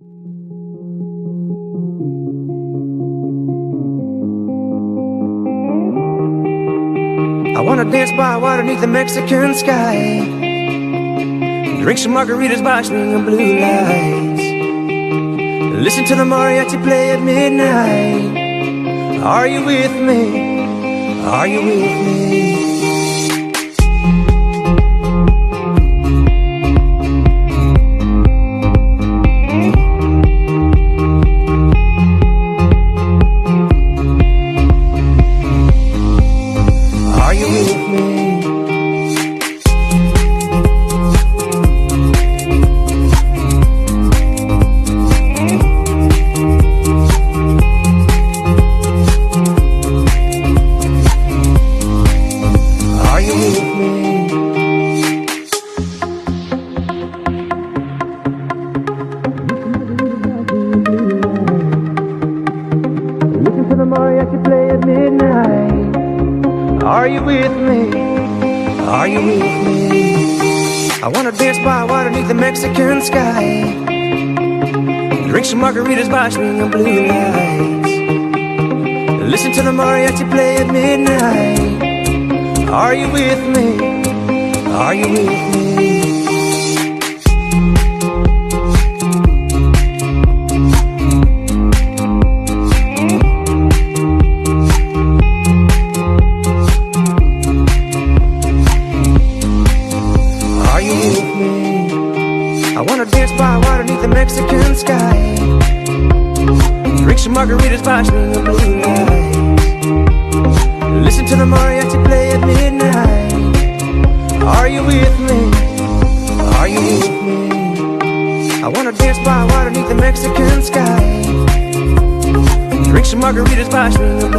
I wanna dance by water beneath the Mexican sky, drink some margaritas by swinging blue lights, listen to the mariachi play at midnight. Are you with me? Are you with me? Mariachi play at midnight. Are you with me? Are you with me? I wanna dance by water beneath the Mexican sky, drink some margaritas by swinging blue lights, listen to the mariachi play at midnight. Are you with me? Are you with me? I wanna dance by water beneath the Mexican sky, drink some margaritas by swinging blue lights, listen to the mariachi play at midnight. Are you with me? Are you with me? I wanna dance by water beneath the Mexican sky, drink some margaritas by swinging blue lights.